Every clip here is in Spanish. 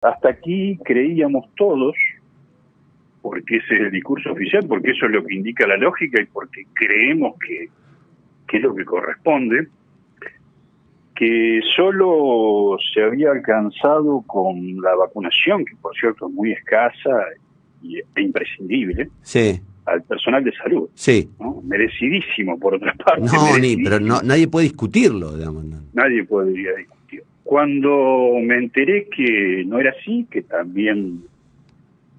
hasta aquí creíamos todos, porque ese es el discurso oficial, porque eso es lo que indica la lógica y porque creemos que es lo que corresponde, que solo se había alcanzado con la vacunación, que por cierto es muy escasa e imprescindible, sí, al personal de salud, sí. ¿no? Merecidísimo, por otra parte. No, pero nadie puede discutirlo, digamos. No. Nadie podría discutir. Cuando me enteré que no era así, que también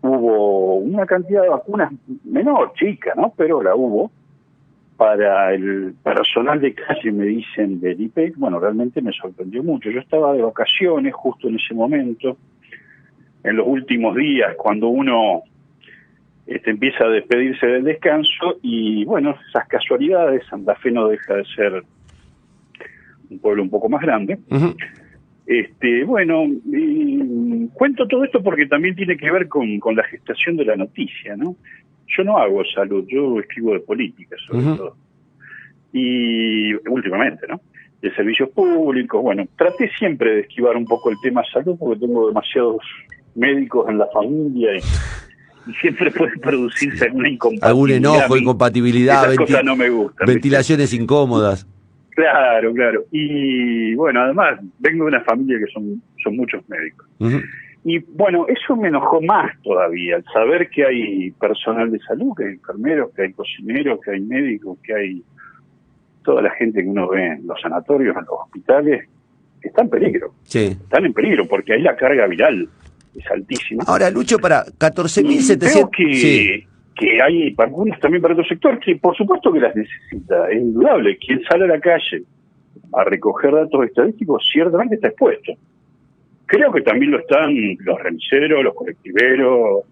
hubo una cantidad de vacunas menor, chica, ¿no? Pero la hubo, para el personal de calle, me dicen, del IPEC, bueno, realmente me sorprendió mucho. Yo estaba de vacaciones justo en ese momento, en los últimos días, cuando uno empieza a despedirse del descanso, y bueno, esas casualidades, Santa Fe no deja de ser un pueblo un poco más grande. Uh-huh. Bueno, cuento todo esto porque también tiene que ver con la gestación de la noticia, ¿no? Yo no hago salud, yo escribo de política, sobre uh-huh. todo. Y últimamente, ¿no? De servicios públicos, bueno, traté siempre de esquivar un poco el tema salud porque tengo demasiados médicos en la familia y siempre puede producirse alguna incompatibilidad. Algún enojo, incompatibilidad, esas cosas no me gustan. Ventilaciones incómodas. Claro, claro. Y bueno, además, vengo de una familia que son muchos médicos. Uh-huh. Y bueno, eso me enojó más todavía, al saber que hay personal de salud, que hay enfermeros, que hay cocineros, que hay médicos, que hay toda la gente que uno ve en los sanatorios, en los hospitales, que está en peligro. Sí. Están en peligro porque ahí la carga viral es altísima. Ahora, Lucho, para 14.700... Creo que hay vacunas también para otro sector, que por supuesto que las necesita, es indudable. Quien sale a la calle a recoger datos estadísticos ciertamente está expuesto. Creo que también lo están los remiseros, los colectiveros,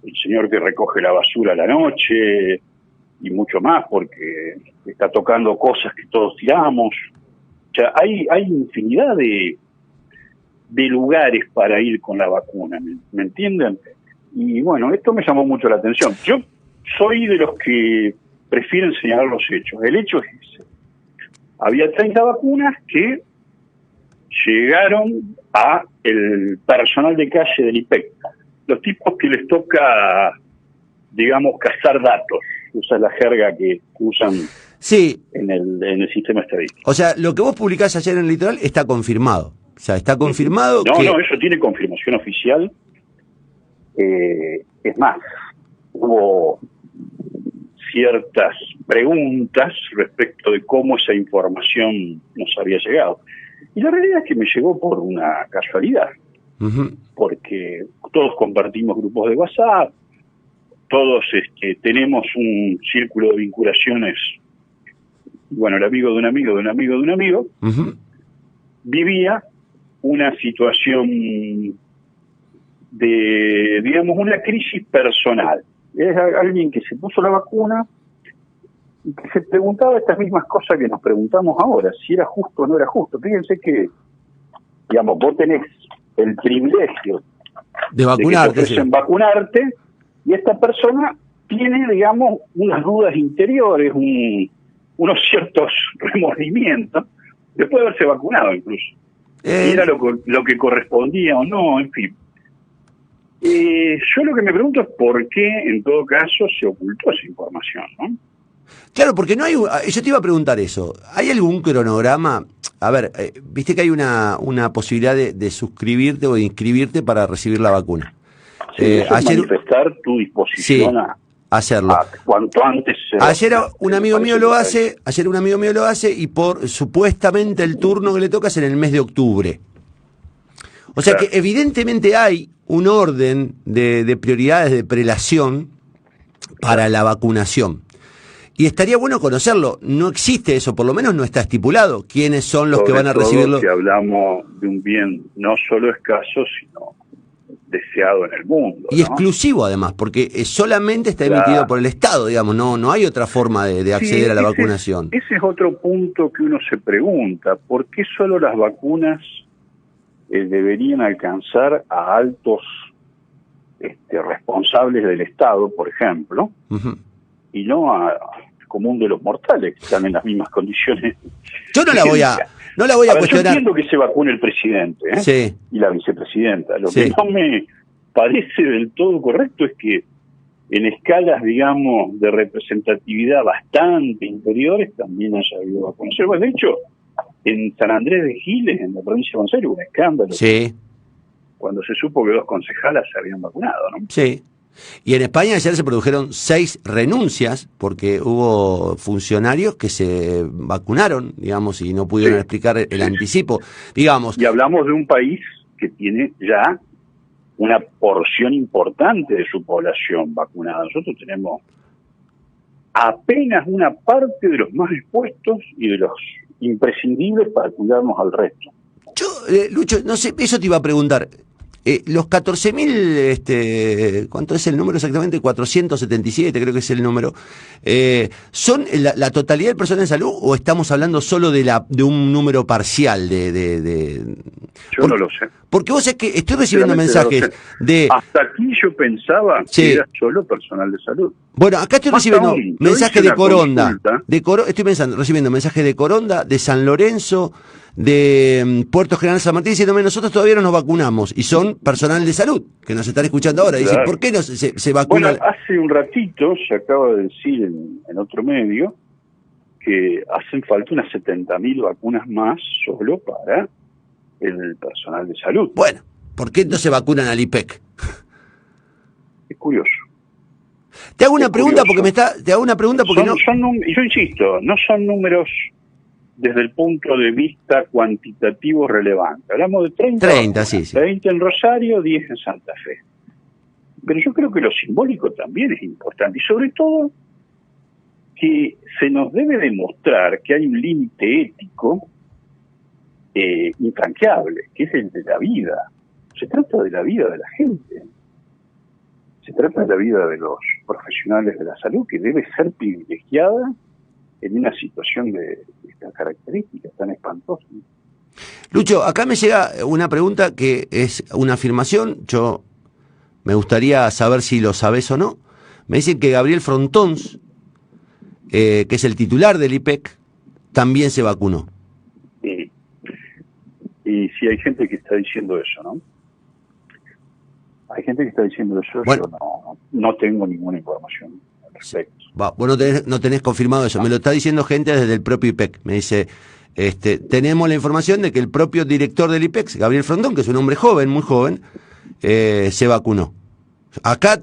el señor que recoge la basura a la noche y mucho más, porque está tocando cosas que todos tiramos. O sea, hay infinidad de lugares para ir con la vacuna, ¿me entienden? Y bueno, esto me llamó mucho la atención. Yo soy de los que prefieren señalar los hechos. El hecho es ese. Había 30 vacunas que llegaron a el personal de calle del IPEC. Los tipos que les toca, digamos, cazar datos. Esa es la jerga que usan sí. en el sistema estadístico. O sea, lo que vos publicás ayer en el Litoral está confirmado. O sea, está confirmado No, que... no, eso tiene confirmación oficial. Es más, hubo ciertas preguntas respecto de cómo esa información nos había llegado. Y la realidad es que me llegó por una casualidad, uh-huh. porque todos compartimos grupos de WhatsApp, todos tenemos un círculo de vinculaciones. Bueno, el amigo de un amigo, de un amigo, de un amigo, uh-huh. vivía una situación de, digamos, una crisis personal. Es alguien que se puso la vacuna y que se preguntaba estas mismas cosas que nos preguntamos ahora, si era justo o no era justo. Fíjense que, digamos, vos tenés el privilegio de vacunarte, de que te ofrecen vacunarte, y esta persona tiene, digamos, unas dudas interiores, unos ciertos remordimientos, después de haberse vacunado incluso. Y era lo que correspondía o no, en fin. Yo lo que me pregunto es por qué, en todo caso, se ocultó esa información, ¿no? Claro, porque no hay... Yo te iba a preguntar eso. ¿Hay algún cronograma? A ver, viste que hay una posibilidad de suscribirte o de inscribirte para recibir la vacuna. Sí, manifestar tu disposición a hacerlo. Cuanto antes. Ayer un amigo mío lo hace, y por supuestamente el turno que le toca es en el mes de octubre. O sea que evidentemente hay un orden de prioridades de prelación para la vacunación. Y estaría bueno conocerlo. No existe eso, por lo menos no está estipulado. ¿Quiénes son los que van a recibirlo? Que hablamos de un bien no solo escaso, sino deseado en el mundo. Y exclusivo además, porque solamente está emitido por el Estado, digamos, no hay otra forma de acceder a la vacunación. Ese es otro punto que uno se pregunta. ¿Por qué solo las vacunas deberían alcanzar a altos responsables del Estado, por ejemplo, uh-huh. y no a común de los mortales, que están en las mismas condiciones. Yo no la voy a cuestionar. Yo entiendo que se vacune el presidente, Sí. y la vicepresidenta. Lo Sí. que no me parece del todo correcto es que en escalas, digamos, de representatividad bastante inferiores también haya habido vacunación. Bueno, de hecho, en San Andrés de Giles, en la provincia de Buenos Aires, hubo un escándalo. Sí. Cuando se supo que 2 concejalas se habían vacunado, ¿no? Sí. Y en España ayer se produjeron 6 renuncias porque hubo funcionarios que se vacunaron, digamos, y no pudieron explicar el anticipo. Digamos. Y hablamos de un país que tiene ya una porción importante de su población vacunada. Nosotros tenemos apenas una parte de los más expuestos y de los imprescindibles para cuidarnos al resto. Yo, Lucho, no sé, eso te iba a preguntar. Los 14.000, ¿cuánto es el número exactamente? 477, creo que es el número. ¿Son la totalidad del personal de salud o estamos hablando solo de un número parcial Yo no lo sé. Porque vos es que estoy recibiendo mensajes de... Hasta aquí yo pensaba que era solo personal de salud. Bueno, acá estoy recibiendo mensajes de Coronda. Estoy recibiendo mensajes de Coronda, de San Lorenzo, de Puerto General San Martín, diciéndome, nosotros todavía no nos vacunamos, y son personal de salud, que nos están escuchando ahora. Claro. Dicen, ¿por qué no se vacuna? Bueno, hace un ratito se acaba de decir en otro medio que hacen falta unas 70.000 vacunas más solo para el personal de salud. Bueno, ¿por qué no se vacunan al IPEC? Es curioso. Te hago una pregunta porque yo insisto, no son números desde el punto de vista cuantitativo relevante. Hablamos de 30 sí. 20 en Rosario, 10 en Santa Fe. Pero yo creo que lo simbólico también es importante, y sobre todo que se nos debe demostrar que hay un límite ético infranqueable, que es el de la vida. Se trata de la vida de la gente. Se trata de la vida de los profesionales de la salud, que debe ser privilegiada en una situación de estas características tan espantosas. Lucho, acá me llega una pregunta que es una afirmación, yo me gustaría saber si lo sabés o no. Me dicen que Gabriel Frontons, que es el titular del IPEC, también se vacunó. Y sí, hay gente que está diciendo eso, ¿no? Hay gente que está diciendo eso, bueno, yo no tengo ninguna información al respecto. Vos no tenés confirmado eso, me lo está diciendo gente desde el propio IPEC. Me dice, tenemos la información de que el propio director del IPEC, Gabriel Frontón, que es un hombre joven, muy joven, se vacunó. Acá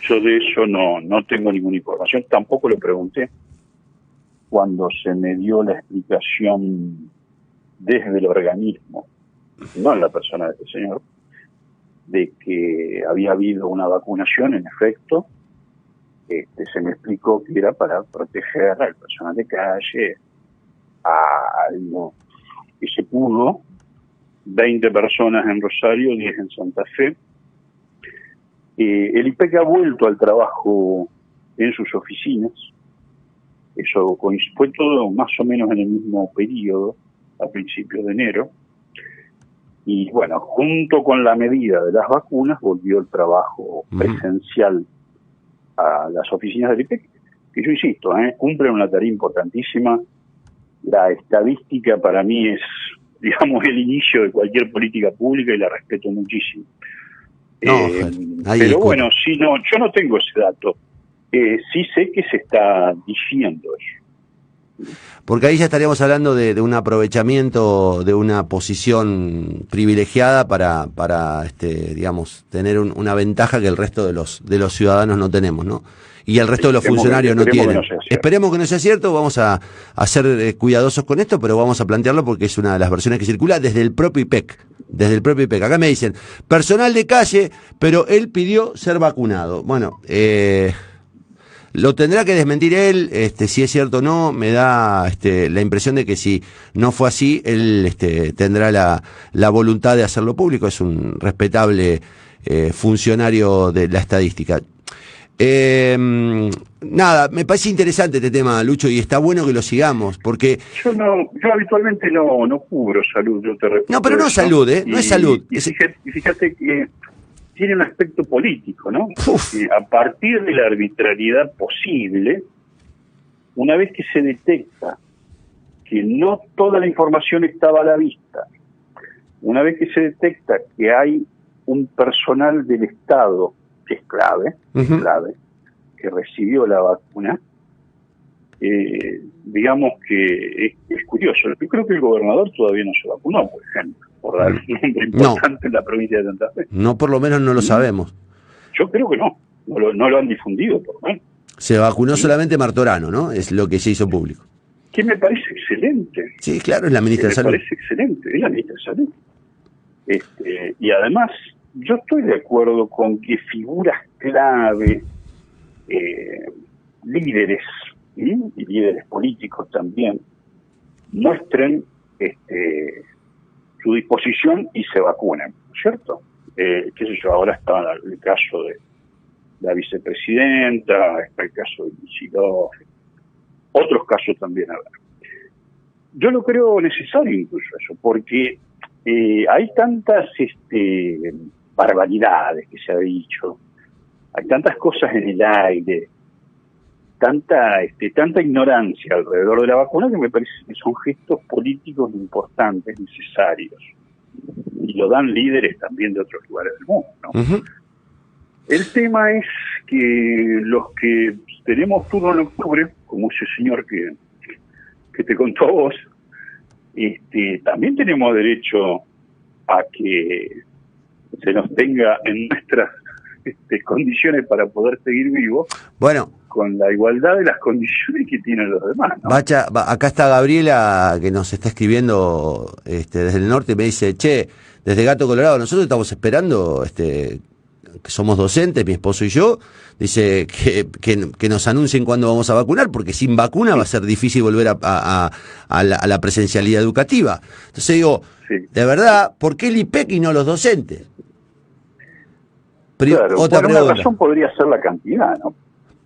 yo de eso no tengo ninguna información, tampoco lo pregunté cuando se me dio la explicación desde el organismo, no en la persona de este señor, de que había habido una vacunación, en efecto. Se me explicó que era para proteger al personal de calle, a lo que se pudo, 20 personas en Rosario, 10 en Santa Fe. El IPEC ha vuelto al trabajo en sus oficinas. Eso fue todo más o menos en el mismo periodo, a principios de enero. Y bueno, junto con la medida de las vacunas, volvió el trabajo presencial a las oficinas del IPEC, que yo insisto, cumplen una tarea importantísima. La estadística para mí es, digamos, el inicio de cualquier política pública y la respeto muchísimo. Pero bueno, yo no tengo ese dato. Sí sé que se está diciendo eso. Porque ahí ya estaríamos hablando de un aprovechamiento de una posición privilegiada para digamos, tener una ventaja que el resto de los ciudadanos no tenemos, ¿no? Y el resto de los funcionarios no tienen. Esperemos que no sea cierto, vamos a ser cuidadosos con esto, pero vamos a plantearlo porque es una de las versiones que circula desde el propio IPEC. Desde el propio IPEC. Acá me dicen, personal de calle, pero él pidió ser vacunado. Bueno, lo tendrá que desmentir él, si es cierto o no. Me da la impresión de que si no fue así, él tendrá la voluntad de hacerlo público. Es un respetable funcionario de la estadística. Nada, me parece interesante este tema, Lucho, y está bueno que lo sigamos, porque... Yo habitualmente no cubro salud, yo te repito. No, pero no es salud, no es salud. Y fíjate que tiene un aspecto político, ¿no? Porque a partir de la arbitrariedad posible, una vez que se detecta que no toda la información estaba a la vista, una vez que se detecta que hay un personal del Estado que es clave, que recibió la vacuna, digamos que es curioso. Yo creo que el gobernador todavía no se vacunó, por ejemplo, por dar un nombre importante en la provincia de Santa Fe. No, por lo menos no lo sabemos. Yo creo que no lo han difundido, por lo menos. Se vacunó solamente Martorano, ¿no? Es lo que se hizo público. Que me parece excelente. Sí, claro, es la ministra de Salud. Me parece excelente, es la ministra de Salud. Y además, yo estoy de acuerdo con que figuras clave, líderes, y líderes políticos también, muestren su disposición y se vacunen, ¿cierto? Qué sé yo, ahora está el caso de la vicepresidenta, está el caso de Kicillof, otros casos también habrá. Yo lo creo necesario incluso eso, porque hay tantas barbaridades que se ha dicho, hay tantas cosas en el aire, tanta ignorancia alrededor de la vacuna, que me parece que son gestos políticos importantes, necesarios, y lo dan líderes también de otros lugares del mundo, ¿no? El tema es que los que tenemos turno en octubre, como ese señor que te contó a vos, también tenemos derecho a que se nos tenga en nuestras condiciones para poder seguir vivos, bueno, con la igualdad de las condiciones que tienen los demás, ¿no? Bacha, acá está Gabriela, que nos está escribiendo desde el norte, y me dice, che, desde Gato Colorado, nosotros estamos esperando, que somos docentes, mi esposo y yo, dice que nos anuncien cuándo vamos a vacunar, porque sin vacuna va a ser difícil volver a la presencialidad educativa. Entonces digo, de verdad, ¿por qué el IPEC y no los docentes? Claro, otra pregunta. Una razón podría ser la cantidad, ¿no?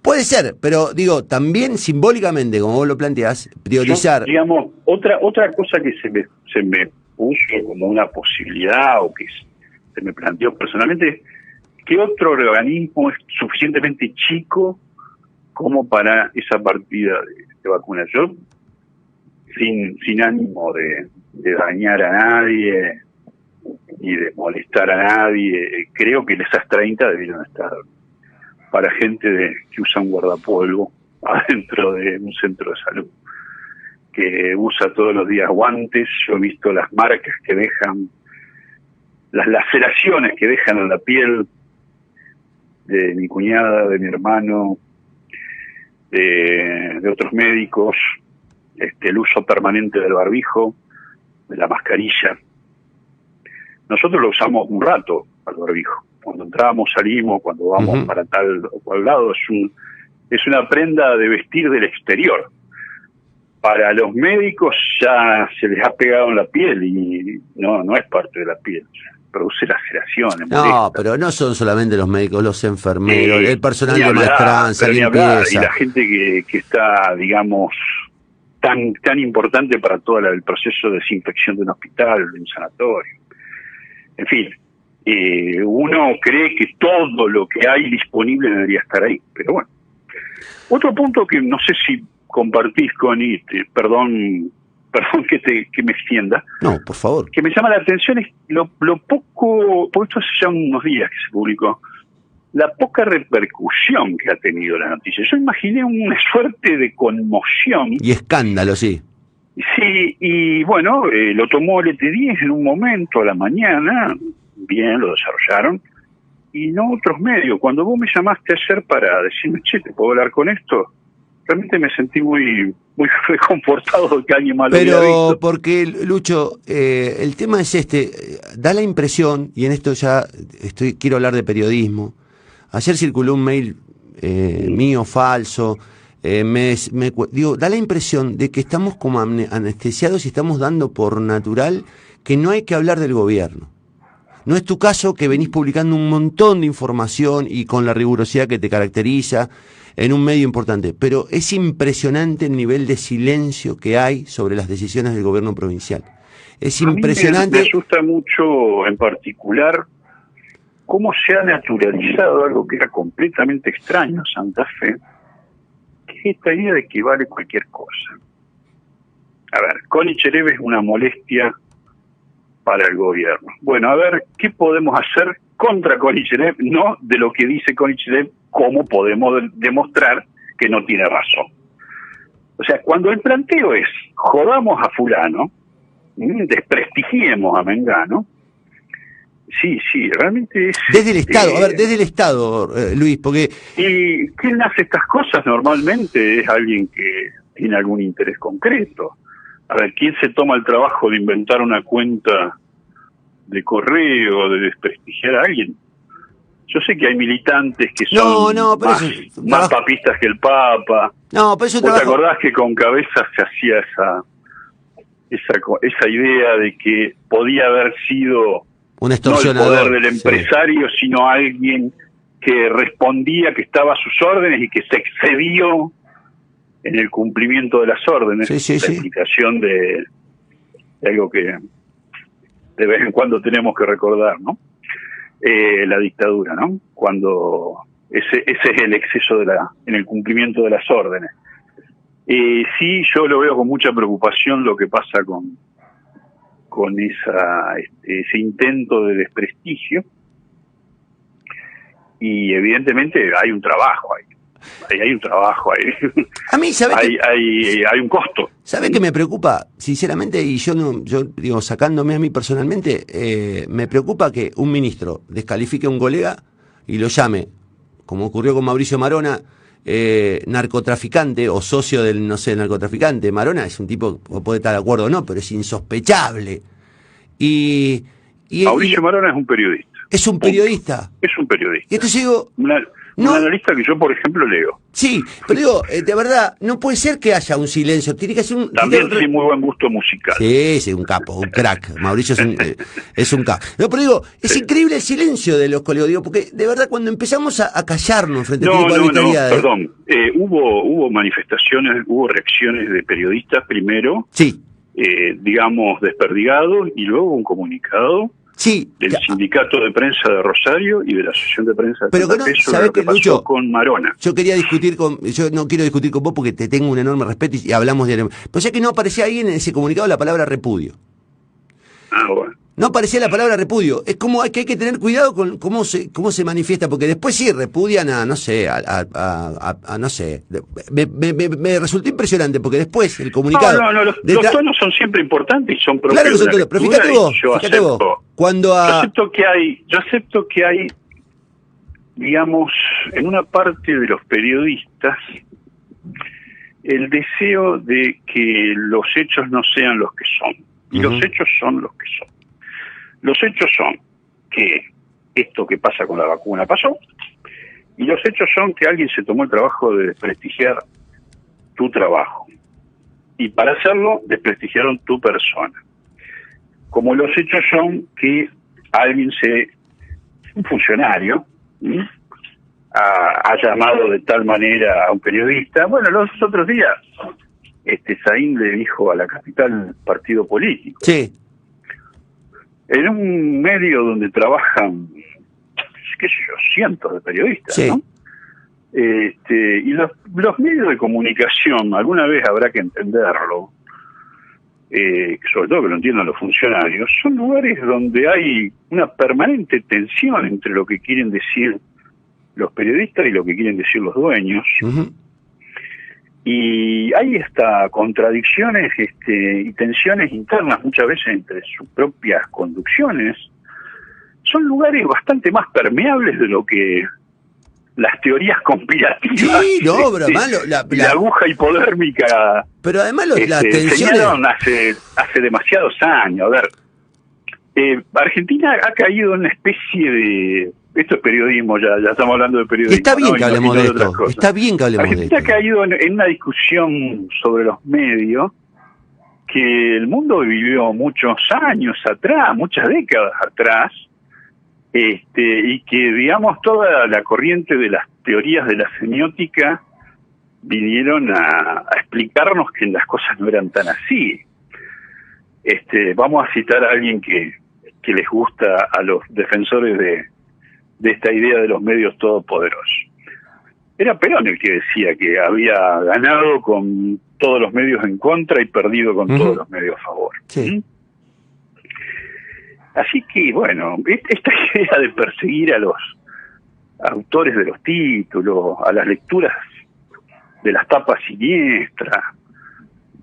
Puede ser, pero digo, también simbólicamente, como vos lo planteás, priorizar... Yo, digamos, otra cosa que se me puso como una posibilidad, o que se me planteó personalmente, ¿qué otro organismo es suficientemente chico como para esa partida de vacunas? Yo, sin ánimo de dañar a nadie y de molestar a nadie, creo que esas 30 debieron estar para gente que usa un guardapolvo adentro de un centro de salud, que usa todos los días guantes. Yo he visto las marcas que dejan, las laceraciones que dejan en la piel de mi cuñada, de mi hermano, de otros médicos, el uso permanente del barbijo, de la mascarilla. Nosotros lo usamos un rato al barbijo. Cuando entramos, salimos, cuando vamos para tal o cual lado, es una prenda de vestir del exterior. Para los médicos ya se les ha pegado en la piel y no es parte de la piel. Produce laceraciones. No, pero no son solamente los médicos, los enfermeros, el personal de maestranza, limpieza. Y la gente que está, digamos, tan importante para todo el proceso de desinfección de un hospital, de un sanatorio. En fin, uno cree que todo lo que hay disponible debería estar ahí, pero bueno. Otro punto que no sé si compartís con perdón que me extienda. No, por favor. Que me llama la atención es lo poco, porque esto hace ya unos días que se publicó, la poca repercusión que ha tenido la noticia. Yo imaginé una suerte de conmoción. Y escándalo, sí. Sí, y bueno, lo tomó el ET10 en un momento a la mañana, bien, lo desarrollaron, y no otros medios. Cuando vos me llamaste ayer para decirme, che, ¿te puedo hablar con esto? Realmente me sentí muy reconfortado de que alguien más lo hubiera visto. Pero porque, Lucho, el tema es da la impresión, y en esto ya quiero hablar de periodismo. Ayer circuló un mail mío falso. Da la impresión de que estamos como anestesiados y estamos dando por natural que no hay que hablar del gobierno. No es tu caso, que venís publicando un montón de información y con la rigurosidad que te caracteriza en un medio importante, pero es impresionante el nivel de silencio que hay sobre las decisiones del gobierno provincial. Es impresionante. Me asusta mucho, en particular, cómo se ha naturalizado algo que era completamente extraño en Santa Fe, que esta idea de que vale cualquier cosa. A ver, Konicherev es una molestia para el gobierno. Bueno, a ver, ¿qué podemos hacer contra Konicherev? No de lo que dice Konicherev, cómo podemos demostrar que no tiene razón. O sea, cuando el planteo es, jodamos a fulano, desprestigiemos a Mengano, sí, realmente es... Desde el Estado, a ver, desde el Estado, Luis, porque... ¿Y quién hace estas cosas normalmente? Es alguien que tiene algún interés concreto. A ver, ¿quién se toma el trabajo de inventar una cuenta de correo, de desprestigiar a alguien? Yo sé que hay militantes que son más papistas que el Papa. No, pero eso ¿Vos te acordás que con Cabezas se hacía esa idea de que podía haber sido un extorsionador, no el poder del empresario, sino alguien que respondía, que estaba a sus órdenes y que se excedió en el cumplimiento de las órdenes? La explicación de algo que de vez en cuando tenemos que recordar, ¿no? La dictadura, ¿no? Cuando ese es el exceso en el cumplimiento de las órdenes. Sí, yo lo veo con mucha preocupación lo que pasa con ese intento de desprestigio, y evidentemente hay un trabajo ahí. Hay un trabajo ahí. A mí, ¿sabes hay un costo. ¿Sabe qué me preocupa? Sinceramente, y yo digo, sacándome a mí personalmente, me preocupa que un ministro descalifique a un colega y lo llame, como ocurrió con Mauricio Marona, narcotraficante o socio del, no sé, narcotraficante. Marona es un tipo, puede estar de acuerdo o no, pero es insospechable. Mauricio Marona es un periodista. Es un periodista. Es un periodista. Y entonces digo... Un analista que yo, por ejemplo, leo. Sí, pero digo, de verdad, no puede ser que haya un silencio. Tiene que ser un... También tiene muy buen gusto musical. Sí, un capo, un crack. Mauricio es un capo. No, pero digo, es increíble el silencio de los colegas. Digo, porque de verdad, cuando empezamos a callarnos frente a este tipo de arbitrariedades... Perdón. Hubo manifestaciones, hubo reacciones de periodistas primero, digamos, desperdigados, y luego un comunicado del Sindicato de Prensa de Rosario y de la Asociación de Prensa de Santa Fe sobre lo que pasó Lucho, con Marona. Yo no quiero discutir con vos porque te tengo un enorme respeto y hablamos diariamente. Pero ya que no aparecía ahí en ese comunicado la palabra repudio. Bueno. No aparecía la palabra repudio. Es como que hay que tener cuidado con cómo se manifiesta, porque después sí repudian a no sé, no sé. Me resultó impresionante, porque después el comunicado... Los tonos son siempre importantes y son propios. Claro que son tonos, pero fíjate vos. Yo acepto que hay, digamos, en una parte de los periodistas, el deseo de que los hechos no sean los que son. Y los hechos son los que son. Los hechos son que esto que pasa con la vacuna pasó, y los hechos son que alguien se tomó el trabajo de desprestigiar tu trabajo. Y para hacerlo, desprestigiaron tu persona. Como los hechos son que un funcionario, ha llamado de tal manera a un periodista. Bueno, los otros días, Saín le dijo a La Capital partido político. Sí. En un medio donde trabajan, qué sé yo, cientos de periodistas, ¿no? Y los medios de comunicación, alguna vez habrá que entenderlo, sobre todo que lo entiendan los funcionarios, son lugares donde hay una permanente tensión entre lo que quieren decir los periodistas y lo que quieren decir los dueños. Y hay hasta contradicciones y tensiones internas muchas veces entre sus propias conducciones. Son lugares bastante más permeables de lo que las teorías conspirativas. Sí, no, pero además la aguja hipodérmica. Pero además las tensiones señalaron hace demasiados años. A ver, Argentina ha caído en una especie de... Esto es periodismo, ya estamos hablando de periodismo. Está bien que hablemos de esto. Está bien que hablemos de esto. Argentina ha caído en una discusión sobre los medios que el mundo vivió muchos años atrás, muchas décadas atrás, y que, digamos, toda la corriente de las teorías de la semiótica vinieron a explicarnos que las cosas no eran tan así. Vamos a citar a alguien que les gusta a los defensores de esta idea de los medios todopoderosos. Era Perón el que decía que había ganado con todos los medios en contra y perdido con todos los medios a favor. Sí. Así que, bueno, esta idea de perseguir a los autores de los títulos, a las lecturas de las tapas siniestras,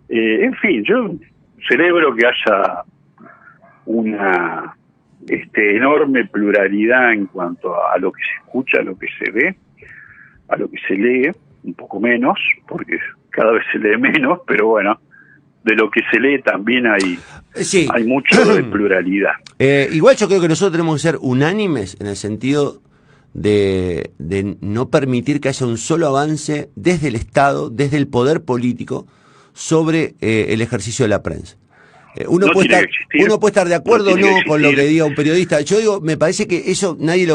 en fin, yo celebro que haya una enorme pluralidad en cuanto a lo que se escucha, a lo que se ve, a lo que se lee, un poco menos, porque cada vez se lee menos, pero bueno, de lo que se lee también hay mucho de pluralidad. Igual yo creo que nosotros tenemos que ser unánimes en el sentido de no permitir que haya un solo avance desde el Estado, desde el poder político, sobre el ejercicio de la prensa. Uno puede estar de acuerdo o no con lo que diga un periodista. Yo digo, me parece que eso nadie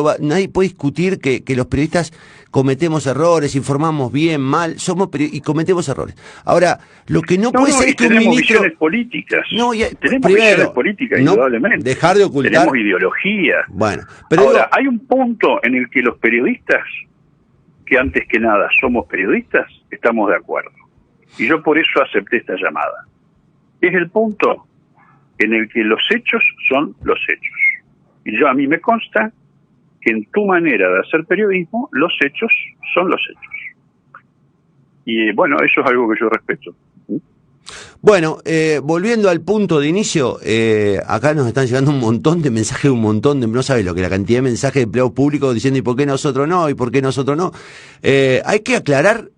puede discutir que los periodistas cometemos errores, informamos bien, mal, y cometemos errores. Ahora, lo que no puede ser es que un ministro... Visiones políticas. Tenemos visiones políticas, indudablemente. Dejar de ocultar... Tenemos ideología. Bueno, pero ahora, hay un punto en el que los periodistas, que antes que nada somos periodistas, estamos de acuerdo. Y yo por eso acepté esta llamada. Es el punto en el que los hechos son los hechos. Y a mí me consta que en tu manera de hacer periodismo, los hechos son los hechos. Y bueno, eso es algo que yo respeto. Bueno, volviendo al punto de inicio, acá nos están llegando un montón de mensajes, no sabes lo que la cantidad de mensajes de empleados públicos diciendo ¿y por qué nosotros no? ¿Y por qué nosotros no? Hay que aclarar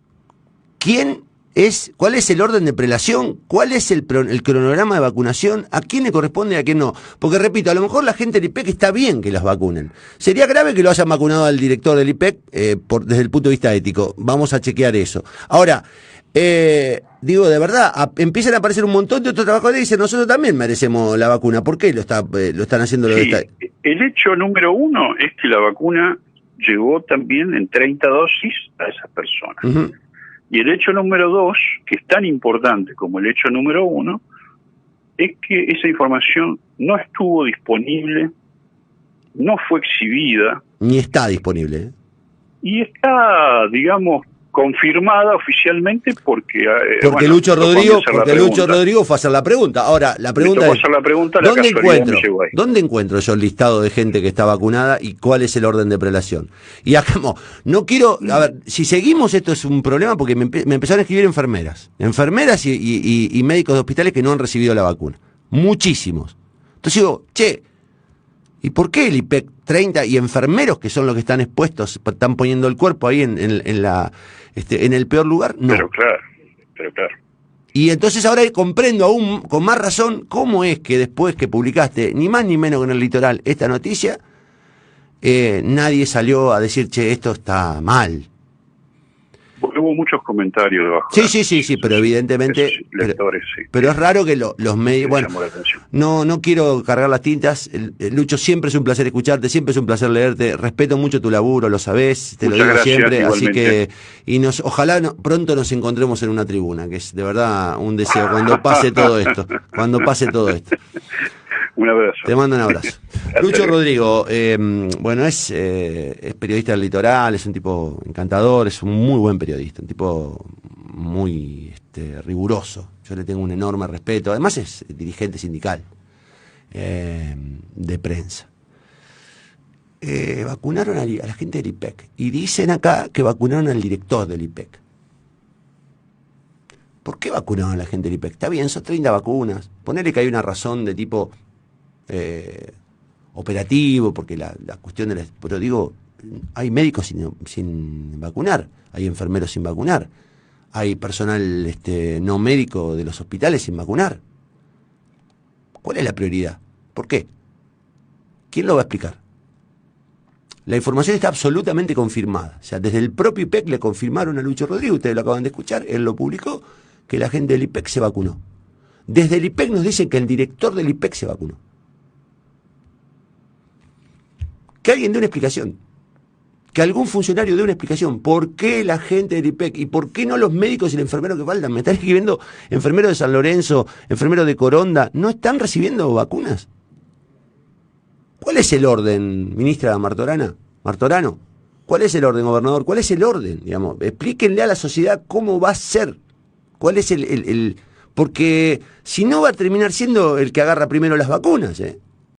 cuál es el orden de prelación, cuál es el cronograma de vacunación, a quién le corresponde y a quién no. Porque repito, a lo mejor la gente del IPEC está bien que las vacunen. Sería grave que lo hayan vacunado al director del IPEC desde el punto de vista ético. Vamos a chequear eso. Ahora, digo, de verdad, empiezan a aparecer un montón de otros trabajadores y dicen, nosotros también merecemos la vacuna. ¿Por qué lo están haciendo? Sí, el hecho número uno es que la vacuna llegó también en 30 dosis a esas personas. Uh-huh. Y el hecho número dos, que es tan importante como el hecho número uno, es que esa información no estuvo disponible, no fue exhibida. Ni está disponible. Y está, digamos, confirmada oficialmente porque Lucho Rodrigo fue a hacer la pregunta. Ahora, la pregunta es, ¿dónde encuentro yo el listado de gente que está vacunada y cuál es el orden de prelación? Y acá no quiero, a ver, si seguimos esto es un problema porque me empezaron a escribir enfermeras y médicos de hospitales que no han recibido la vacuna. Muchísimos. Entonces digo, ¿y por qué el IPEC 30 y enfermeros que son los que están expuestos, están poniendo el cuerpo ahí en el peor lugar? No. Pero claro. Y entonces ahora comprendo aún con más razón cómo es que después que publicaste, ni más ni menos que en el Litoral, esta noticia, nadie salió a decir, esto está mal. Porque hubo muchos comentarios debajo. Sí, pero evidentemente... Lectores, pero es raro que los medios... Bueno, no quiero cargar las tintas. Lucho, siempre es un placer escucharte, siempre es un placer leerte. Respeto mucho tu laburo, lo sabés, te lo digo siempre. Igualmente. Así que... ojalá pronto nos encontremos en una tribuna, que es de verdad un deseo, cuando pase todo esto. Un abrazo. Te mando un abrazo. Lucho Rodrigo, bueno, es periodista del Litoral, es un tipo encantador, es un muy buen periodista, un tipo muy riguroso. Yo le tengo un enorme respeto. Además es dirigente sindical de prensa. Vacunaron a la gente del IPEC y dicen acá que vacunaron al director del IPEC. ¿Por qué vacunaron a la gente del IPEC? Está bien, son 30 vacunas. Ponele que hay una razón de tipo operativo, porque la cuestión de pero digo, hay médicos sin vacunar, hay enfermeros sin vacunar, hay personal no médico de los hospitales sin vacunar. ¿Cuál es la prioridad? ¿Por qué? ¿Quién lo va a explicar? La información está absolutamente confirmada. O sea, desde el propio IPEC le confirmaron a Lucho Rodrigo, ustedes lo acaban de escuchar, él lo publicó, que la gente del IPEC se vacunó. Desde el IPEC nos dicen que el director del IPEC se vacunó. Que alguien dé una explicación, que algún funcionario dé una explicación, ¿por qué la gente del IPEC y por qué no los médicos y el enfermero que faltan? Me están escribiendo enfermeros de San Lorenzo, enfermeros de Coronda, ¿no están recibiendo vacunas? ¿Cuál es el orden, ministra Martorano? ¿Cuál es el orden, gobernador? ¿Cuál es el orden? Digamos, explíquenle a la sociedad cómo va a ser. ¿Cuál es el...? Porque si no va a terminar siendo el que agarra primero las vacunas, ¿eh?